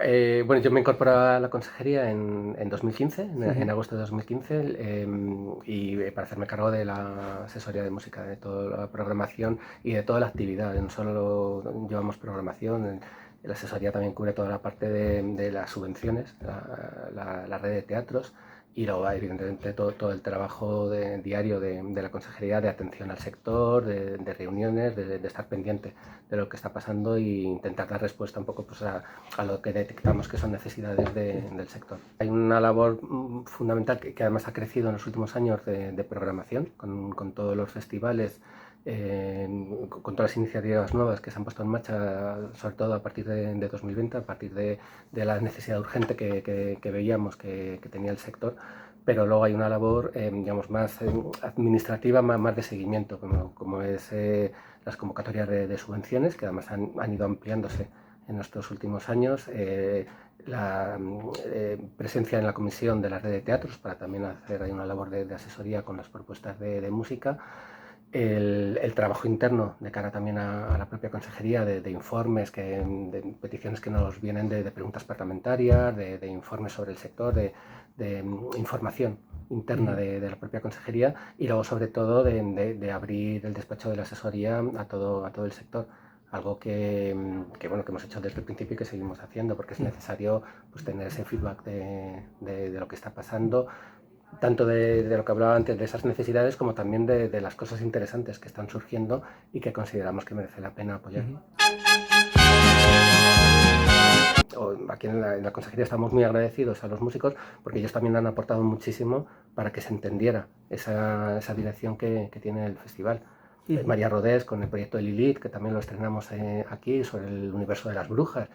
Bueno, yo me incorporé a la consejería en 2015, en Ujú. agosto de 2015, y para hacerme cargo de la asesoría de música, de toda la programación y de toda la actividad. No solo llevamos programación, la asesoría también cubre toda la parte de las subvenciones, la red de teatros, y luego, evidentemente, todo el trabajo diario de la consejería de atención al sector, de reuniones, de estar pendiente de lo que está pasando e intentar dar respuesta un poco pues, a lo que detectamos que son necesidades del sector. Hay una labor fundamental que además ha crecido en los últimos años de programación, con todos los festivales, con todas las iniciativas nuevas que se han puesto en marcha, sobre todo a partir de 2020, a partir de la necesidad urgente que veíamos que tenía el sector. Pero luego hay una labor, digamos, más administrativa, más de seguimiento, como es las convocatorias de subvenciones, que además han ido ampliándose en estos últimos años, la presencia en la comisión de la red de teatros para también hacer ahí una labor de asesoría con las propuestas de música, el trabajo interno de cara también a la propia consejería, de informes, de peticiones que nos vienen de preguntas parlamentarias, de informes sobre el sector, de información interna Ujú. de la propia consejería, y luego sobre todo de abrir el despacho de la asesoría a todo el sector. Algo bueno, que hemos hecho desde el principio y que seguimos haciendo, porque es Mm. necesario pues, tener ese feedback de lo que está pasando, tanto de lo que hablaba antes, de esas necesidades, como también de las cosas interesantes que están surgiendo y que consideramos que merece la pena apoyar. Ujú. Aquí en la consejería estamos muy agradecidos a los músicos, porque ellos también han aportado muchísimo para que se entendiera esa dirección que tiene el festival. Ujú. María Rodés con el proyecto de Lilith, que también lo estrenamos aquí, sobre el universo de las brujas.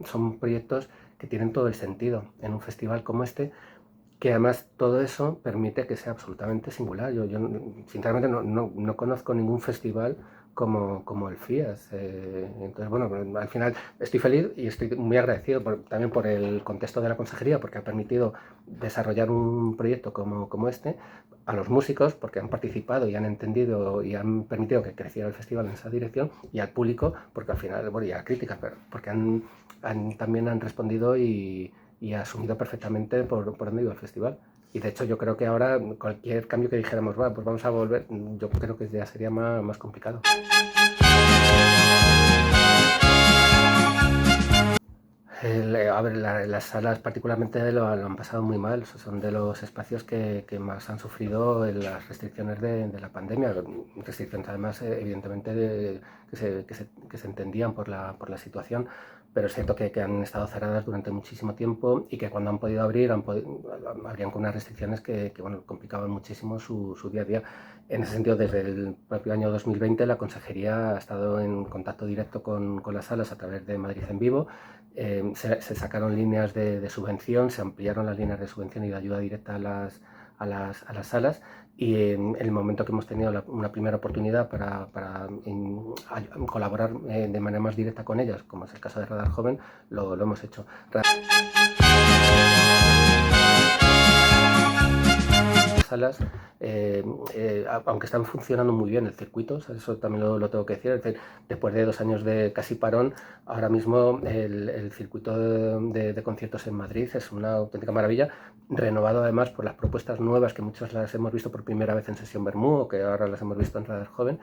Son proyectos que tienen todo el sentido en un festival como este, que además todo eso permite que sea absolutamente singular. Yo sinceramente no conozco ningún festival como el FIAS. Entonces, bueno, al final estoy feliz y estoy muy agradecido también por el contexto de la consejería, porque ha permitido desarrollar un proyecto como este, a los músicos, porque han participado y han entendido y han permitido que creciera el festival en esa dirección, y al público, porque al final, bueno, y a la crítica, pero porque también han respondido y ha asumido perfectamente por dónde iba el festival. Y de hecho yo creo que ahora cualquier cambio que dijéramos, pues vamos a volver, yo creo que ya sería más complicado. A ver, las salas particularmente lo han pasado muy mal. Son de los espacios que más han sufrido las restricciones de la pandemia. Restricciones además, evidentemente, que se entendían por la situación, pero es cierto que han estado cerradas durante muchísimo tiempo, y que cuando han podido abrir, abrían con unas restricciones que bueno, complicaban muchísimo su día a día. En ese sentido, desde el propio año 2020, la consejería ha estado en contacto directo con las salas a través de Madrid en Vivo. Se sacaron líneas de subvención, se ampliaron las líneas de subvención y de ayuda directa a las salas, y en el momento que hemos tenido una primera oportunidad para colaborar de manera más directa con ellas, como es el caso de Radar Joven, lo hemos hecho. Salas, aunque están funcionando muy bien el circuito, o sea, eso también lo tengo que decir, es decir, después de 2 años de casi parón, ahora mismo el circuito de conciertos en Madrid es una auténtica maravilla, renovado además por las propuestas nuevas, que muchas las hemos visto por primera vez en Sesión Bermú, o que ahora las hemos visto en Radar Joven,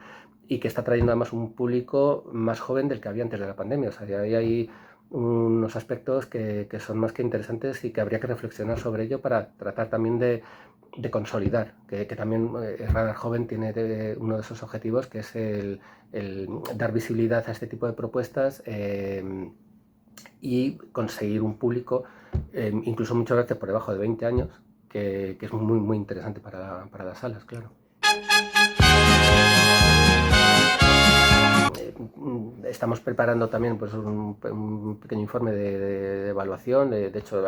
y que está trayendo además un público más joven del que había antes de la pandemia. O sea, ya hay unos aspectos que son más que interesantes y que habría que reflexionar sobre ello para tratar también de consolidar, que también Radar Joven tiene uno de esos objetivos, que es el dar visibilidad a este tipo de propuestas, y conseguir un público, incluso muchas veces por debajo de 20 años, que es muy interesante para las salas, claro. Estamos preparando también pues, un pequeño informe de evaluación. De hecho,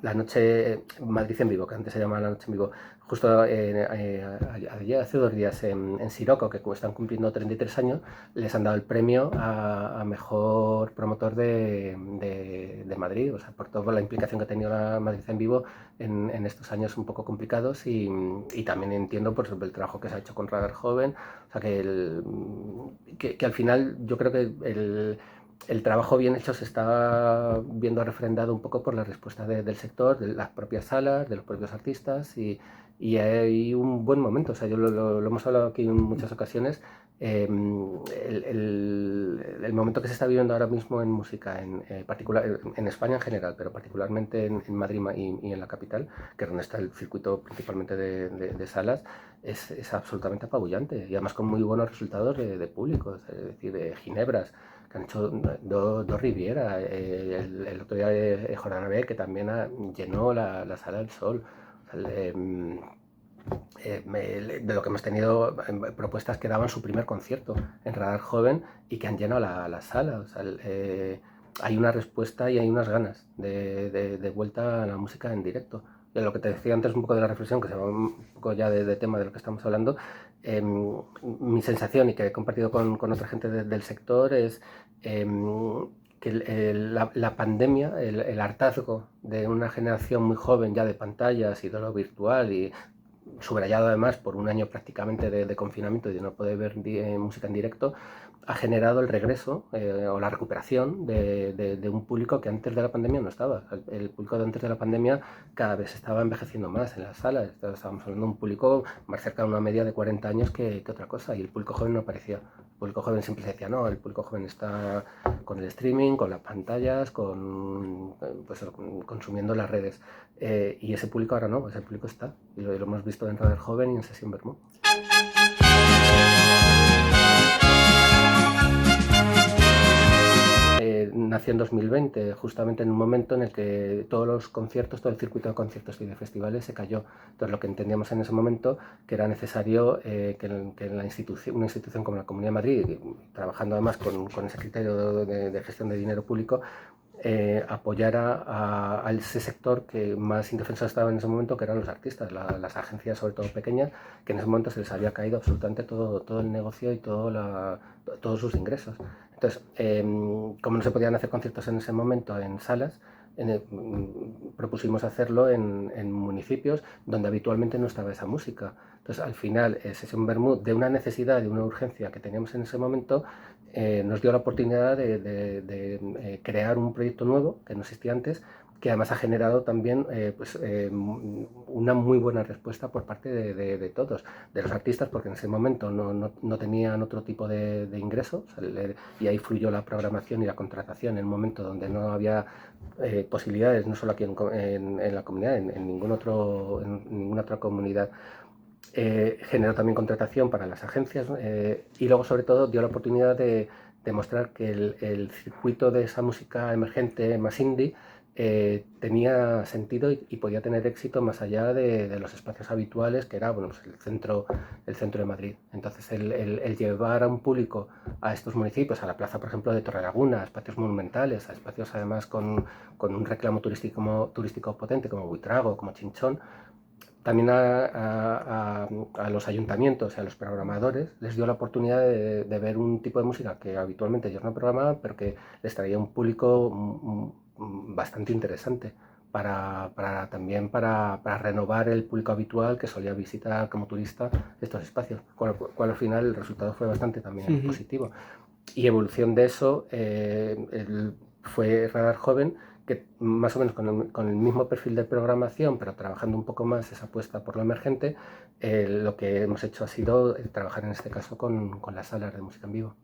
la noche Madrid en Vivo, que antes se llamaba la noche en Vivo, justo hace 2 días en Siroco, que están cumpliendo 33 años, les han dado el premio a mejor promotor de Madrid, o sea, por toda la implicación que ha tenido la Madrid en Vivo en estos años un poco complicados, y también entiendo por el trabajo que se ha hecho con Radar Joven. O sea, que al final yo creo que el trabajo bien hecho se está viendo refrendado un poco por la respuesta del sector, de las propias salas, de los propios artistas y hay un buen momento. O sea, yo lo hemos hablado aquí en muchas ocasiones. El momento que se está viviendo ahora mismo en música, particular, en España en general, pero particularmente en Madrid y en la capital, que es donde está el circuito principalmente de salas, es absolutamente apabullante y además con muy buenos resultados de público, es decir, de Ginebras que han hecho dos Riviera, el otro día Jordan B, que también llenó la Sala del Sol. O sea, de lo que hemos tenido propuestas que daban su primer concierto en Radar Joven y que han llenado la sala. O sea, hay una respuesta y hay unas ganas de vuelta a la música en directo. De lo que te decía antes un poco de la reflexión, que se va un poco ya de tema de lo que estamos hablando, mi sensación y que he compartido con otra gente del sector es que la pandemia, el hartazgo de una generación muy joven ya de pantallas y de lo virtual y subrayado además por un año prácticamente de confinamiento y de no poder ver música en directo, ha generado el regreso o la recuperación de un público que antes de la pandemia no estaba. El público de antes de la pandemia cada vez estaba envejeciendo más en las salas. Estábamos hablando de un público más cerca de una media de 40 años que otra cosa, y el público joven no aparecía. El público joven siempre se decía, no, el público joven está con el streaming, con las pantallas, pues, consumiendo las redes. Y ese público ahora no, ese público está. Y lo hemos visto dentro del joven y en Sesión Vermú. Nació en 2020, justamente en un momento en el que todos los conciertos, todo el circuito de conciertos y de festivales se cayó. Entonces lo que entendíamos en ese momento que era necesario que una institución como la Comunidad de Madrid, trabajando además con ese criterio de gestión de dinero público, apoyara a ese sector que más indefenso estaba en ese momento, que eran los artistas, las agencias sobre todo pequeñas, que en ese momento se les había caído absolutamente todo el negocio y todos sus ingresos. Entonces, como no se podían hacer conciertos en ese momento en salas, propusimos hacerlo en municipios donde habitualmente no estaba esa música. Entonces, al final, Sesión Vermú, de una necesidad, de una urgencia que teníamos en ese momento, nos dio la oportunidad de crear un proyecto nuevo que no existía antes, que además ha generado también una muy buena respuesta por parte de todos, de los artistas, porque en ese momento no tenían otro tipo de ingresos, o sea, y ahí fluyó la programación y la contratación en un momento donde no había posibilidades, no solo aquí en la comunidad, en ninguna otra comunidad. Generó también contratación para las agencias y luego sobre todo dio la oportunidad de demostrar que el circuito de esa música emergente más indie tenía sentido y podía tener éxito más allá de los espacios habituales que era bueno, pues el centro de Madrid. Entonces el llevar a un público a estos municipios, a la plaza por ejemplo de Torrelaguna, a espacios monumentales, a espacios además con un reclamo turístico potente como Buitrago, como Chinchón, también a los ayuntamientos y a los programadores les dio la oportunidad de ver un tipo de música que habitualmente ellos no programaban, pero que les traía un público bastante interesante también para renovar el público habitual que solía visitar como turista estos espacios, con lo cual al final el resultado fue bastante también positivo. Y evolución de eso fue Radar Joven, que más o menos con el mismo perfil de programación, pero trabajando un poco más esa apuesta por lo emergente, lo que hemos hecho ha sido trabajar en este caso con las salas de música en vivo.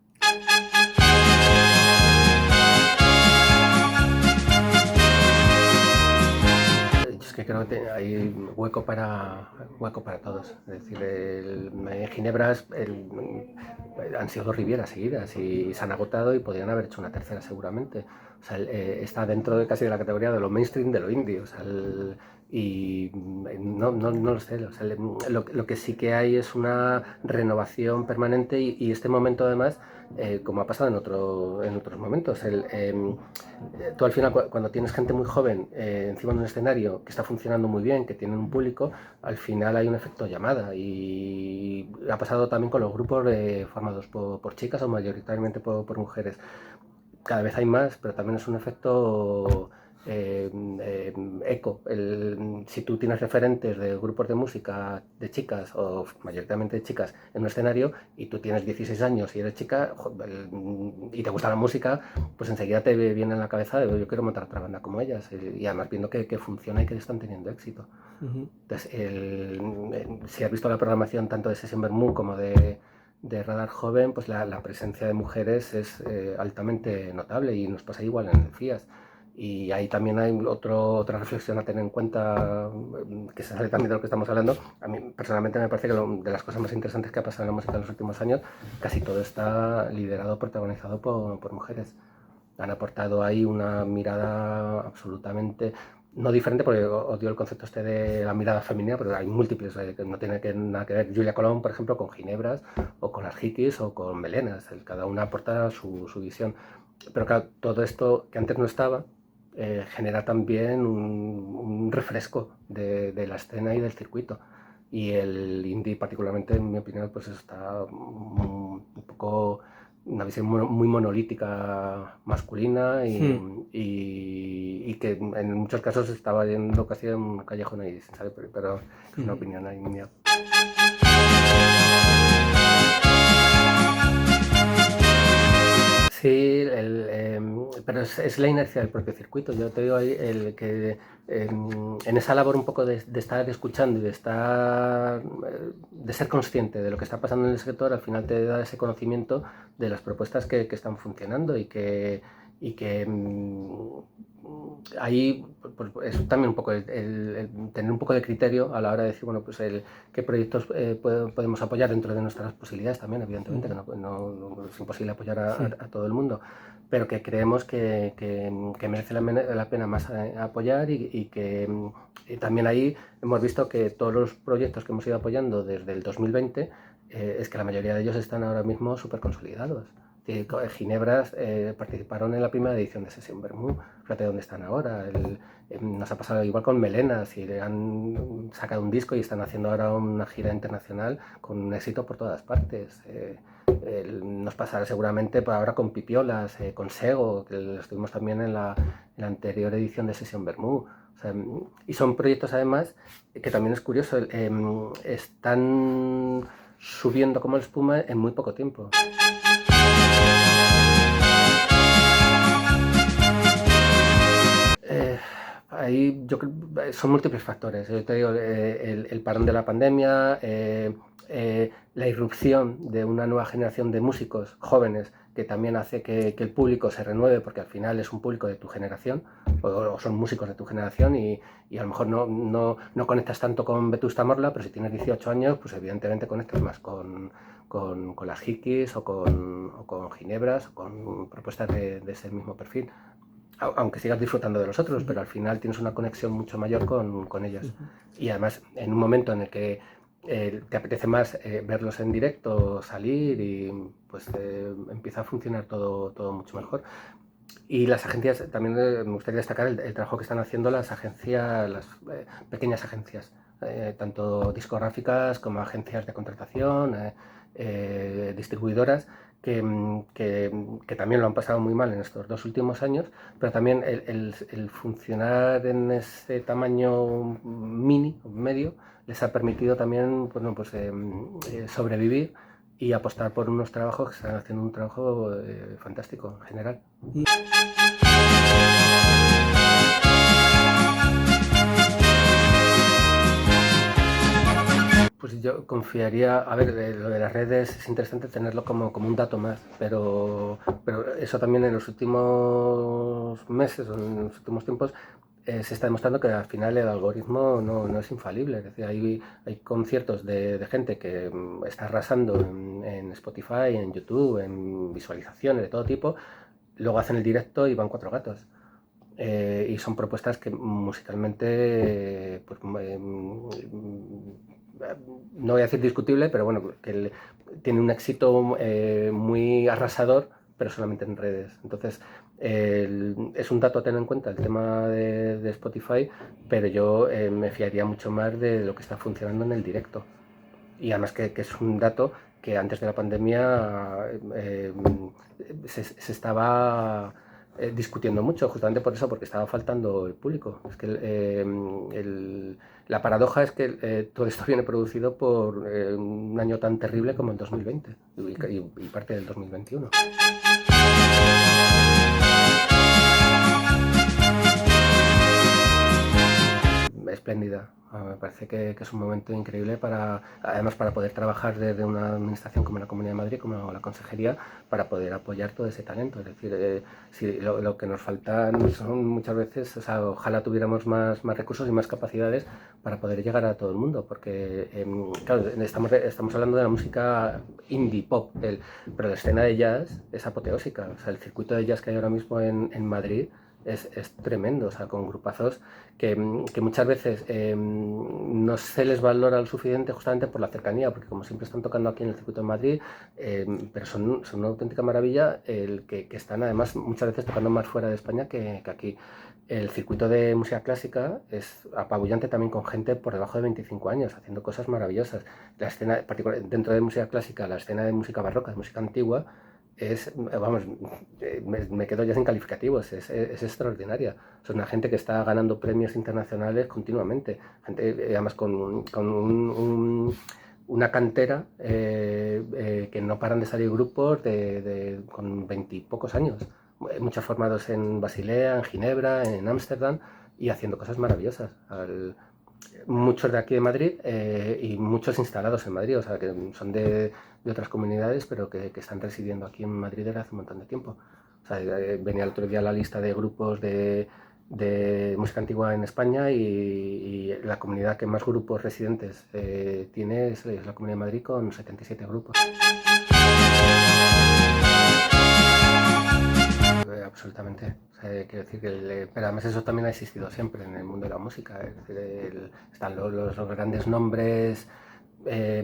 Es que creo que hay hueco para todos. Es decir, Ginebras han sido 2 Rivieras seguidas y se han agotado y podrían haber hecho una tercera seguramente. O sea, está dentro casi de la categoría de lo mainstream, de lo indie. O sea, y no lo sé. O sea, lo que sí que hay es una renovación permanente y este momento además, como ha pasado en otros momentos, tú al final cuando tienes gente muy joven encima de un escenario que está funcionando muy bien, que tiene un público, al final hay un efecto llamada y ha pasado también con los grupos formados por chicas o mayoritariamente por mujeres. Cada vez hay más, pero también es un efecto eco. Si tú tienes referentes de grupos de música de chicas, o mayoritariamente de chicas, en un escenario, y tú tienes 16 años y eres chica, y te gusta la música, pues enseguida te viene en la cabeza de yo quiero montar otra banda como ellas, y además viendo que funciona y que están teniendo éxito. Entonces, si has visto la programación tanto de Sesión Vermú como de Radar Joven, pues la presencia de mujeres es altamente notable, y nos pasa igual en el FIAS. Y ahí también hay otra reflexión a tener en cuenta, que se sale también de lo que estamos hablando. A mí personalmente me parece que de las cosas más interesantes que ha pasado en la música en los últimos años, casi todo está liderado, protagonizado por mujeres. Han aportado ahí una mirada absolutamente no diferente, porque odio el concepto este de la mirada femenina, pero hay múltiples, que no tiene nada que ver. Julia Colón, por ejemplo, con Ginebras, o con las Hikis, o con Melenas. Cada una aporta su visión. Pero claro, todo esto que antes no estaba, genera también un refresco de la escena y del circuito. Y el indie, particularmente, en mi opinión, pues está un poco una visión muy monolítica masculina, y que en muchos casos estaba yendo casi en un callejón ahí, ¿sabes? Pero es una opinión ahí mía. Sí, pero es la inercia del propio circuito. Yo te digo ahí que en esa labor un poco de estar escuchando y de ser consciente de lo que está pasando en el sector, al final te da ese conocimiento de las propuestas que están funcionando, y que ahí pues, es también un poco el tener un poco de criterio a la hora de decir, bueno, pues qué proyectos podemos apoyar dentro de nuestras posibilidades también, evidentemente, que no es imposible apoyar a todo el mundo, pero que creemos que merece la pena más apoyar, y que también ahí hemos visto que todos los proyectos que hemos ido apoyando desde el 2020, es que la mayoría de ellos están ahora mismo súper consolidados. Ginebras participaron en la primera edición de Sesión Vermú, fíjate dónde están ahora. Nos ha pasado igual con Melenas, y han sacado un disco y están haciendo ahora una gira internacional con un éxito por todas partes. Nos pasará seguramente ahora con Pipiolas, con Sego, que estuvimos también en la anterior edición de Sesión Vermú. O sea, y son proyectos además que también es curioso, están subiendo como la espuma en muy poco tiempo. Ahí yo creo son múltiples factores. Yo te digo, el parón de la pandemia, la irrupción de una nueva generación de músicos jóvenes, que también hace que el público se renueve, porque al final es un público de tu generación, o son músicos de tu generación, y a lo mejor no conectas tanto con Vetusta Morla, pero si tienes 18 años, pues evidentemente conectas más con las Hikis, o con Ginebras, o con propuestas de ese mismo perfil. Aunque sigas disfrutando de los otros, pero al final tienes una conexión mucho mayor con ellos. Y además, en un momento en el que te apetece más verlos en directo, salir, y pues empieza a funcionar todo mucho mejor. Y las agencias, también me gustaría destacar el trabajo que están haciendo las agencias, las pequeñas agencias, tanto discográficas como agencias de contratación, distribuidoras, que también lo han pasado muy mal en estos 2 últimos años, pero también el funcionar en ese tamaño mini, medio, les ha permitido también, bueno, pues, sobrevivir y apostar por unos trabajos que están haciendo un trabajo fantástico en general. Pues yo confiaría, a ver, lo de las redes es interesante tenerlo como un dato más, pero eso también en los últimos meses, o en los últimos tiempos, se está demostrando que al final el algoritmo no es infalible. Es decir, hay conciertos de gente que está arrasando en Spotify, en YouTube, en visualizaciones de todo tipo, luego hacen el directo y van 4 gatos. Y son propuestas que musicalmente, pues, no voy a decir discutible, pero bueno, que tiene un éxito muy arrasador, pero solamente en redes. Entonces, es un dato a tener en cuenta el tema de Spotify, pero yo me fiaría mucho más de lo que está funcionando en el directo. Y además que es un dato que antes de la pandemia se estaba discutiendo mucho, justamente por eso, porque estaba faltando el público. Es que la paradoja es que todo esto viene producido por un año tan terrible como el 2020 y parte del 2021. Espléndida. Me parece que es un momento increíble además para poder trabajar desde una administración como la Comunidad de Madrid, como la Consejería, para poder apoyar todo ese talento. Es decir, si lo que nos faltan son muchas veces, o sea, ojalá tuviéramos más recursos y más capacidades para poder llegar a todo el mundo, porque claro, estamos hablando de la música indie pop, pero la escena de jazz es apoteósica. O sea, el circuito de jazz que hay ahora mismo en Madrid es tremendo, o sea, con grupazos que muchas veces no se les valora lo suficiente justamente por la cercanía, porque como siempre están tocando aquí en el circuito de Madrid, pero son una auténtica maravilla, el que están además muchas veces tocando más fuera de España que aquí. El circuito de música clásica es apabullante también, con gente por debajo de 25 años haciendo cosas maravillosas. La escena, dentro de música clásica, la escena de música barroca, de música antigua, vamos, me quedo ya sin calificativos, es extraordinaria. Es una gente que está ganando premios internacionales continuamente, gente además con una cantera que no paran de salir grupos con 20 y pocos años, muchos formados en Basilea, en Ginebra, en Ámsterdam, y haciendo cosas maravillosas. Muchos de aquí de Madrid y muchos instalados en Madrid, o sea, que son de otras comunidades, pero que están residiendo aquí en Madrid desde hace un montón de tiempo. O sea, venía el otro día la lista de grupos de música antigua en España y la comunidad que más grupos residentes tiene es la Comunidad de Madrid, con 77 grupos. Absolutamente. O sea, quiero decir pero además eso también ha existido siempre en el mundo de la música. Es decir, están los grandes nombres eh,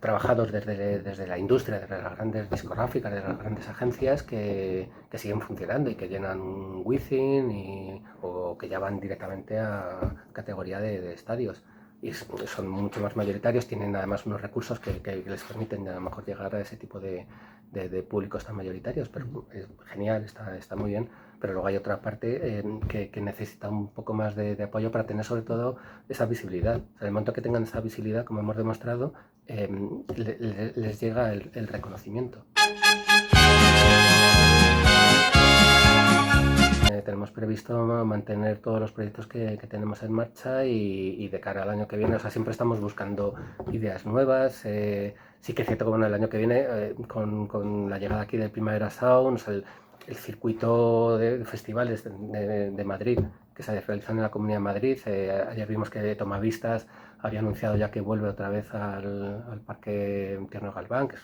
trabajados desde la industria, desde las grandes discográficas, desde las grandes agencias que siguen funcionando y que llenan un Wizzing o que ya van directamente a categoría de estadios. Y son mucho más mayoritarios, tienen además unos recursos que les permiten a lo mejor llegar a ese tipo de públicos tan mayoritarios, pero es genial, está muy bien. Pero luego hay otra parte que necesita un poco más de apoyo para tener sobre todo esa visibilidad. O sea, el momento que tengan esa visibilidad, como hemos demostrado, les llega el reconocimiento. Tenemos previsto mantener todos los proyectos que tenemos en marcha y de cara al año que viene, o sea, siempre estamos buscando ideas nuevas. Sí que es cierto que bueno, el año que viene, con la llegada aquí del Primavera Sound, o sea, el circuito de festivales de Madrid que se realizan en la Comunidad de Madrid, ayer vimos que Tomavistas había anunciado ya que vuelve otra vez al Parque Tierno Galván, que es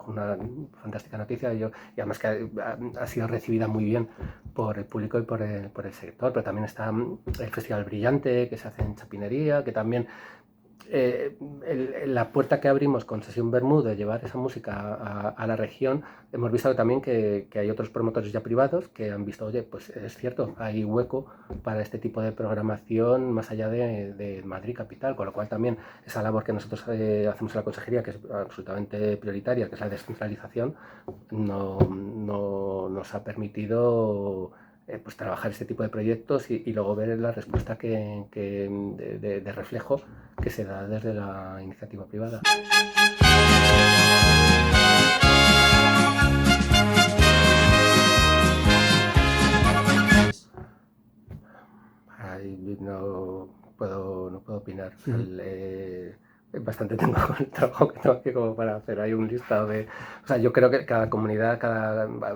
una fantástica noticia, y además que ha sido recibida muy bien por el público y por el sector. Pero también está el Festival Brillante, que se hace en Chapinería, que también la puerta que abrimos con Sesión Bermú de llevar esa música a la región, hemos visto también que hay otros promotores ya privados que han visto, oye, pues es cierto, hay hueco para este tipo de programación más allá de Madrid capital, con lo cual también esa labor que nosotros hacemos en la consejería, que es absolutamente prioritaria, que es la descentralización, nos ha permitido pues trabajar este tipo de proyectos y luego ver la respuesta de reflejo que se da desde la iniciativa privada. Ahí no puedo opinar. Bastante tengo con el trabajo que tengo aquí como para hacer ahí un listado de... O sea, yo creo que cada comunidad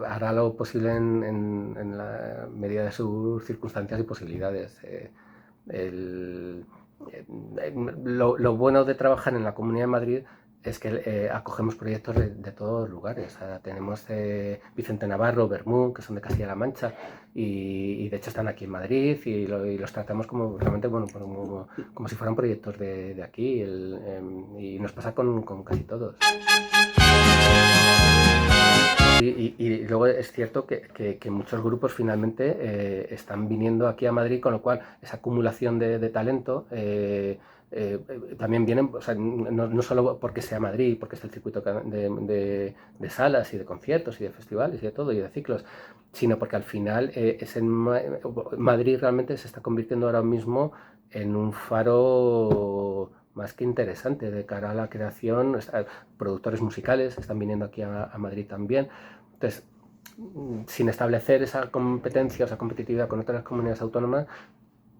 hará lo posible en la medida de sus circunstancias y posibilidades. Lo bueno de trabajar en la Comunidad de Madrid es que acogemos proyectos de todos los lugares. O sea, tenemos Vicente Navarro, Bermú, que son de Castilla-La Mancha, y de hecho están aquí en Madrid y los tratamos como realmente, bueno, como si fueran proyectos de aquí, y nos pasa con casi todos. Y luego es cierto que muchos grupos finalmente están viniendo aquí a Madrid, con lo cual esa acumulación de talento también vienen, o sea, no solo porque sea Madrid, porque es el circuito de salas y de conciertos y de festivales y de todo, y de ciclos, sino porque al final Madrid realmente se está convirtiendo ahora mismo en un faro más que interesante de cara a la creación. Productores musicales están viniendo aquí a Madrid también. Entonces, sin establecer esa competencia, esa competitividad con otras comunidades autónomas,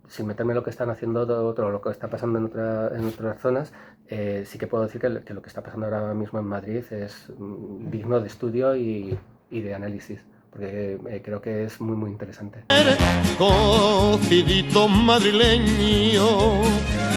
sin meterme en lo que están haciendo otro, lo que está pasando en otras zonas, sí que puedo decir que lo que está pasando ahora mismo en Madrid es digno de estudio y de análisis, porque creo que es muy, muy interesante. Cocidito madrileño,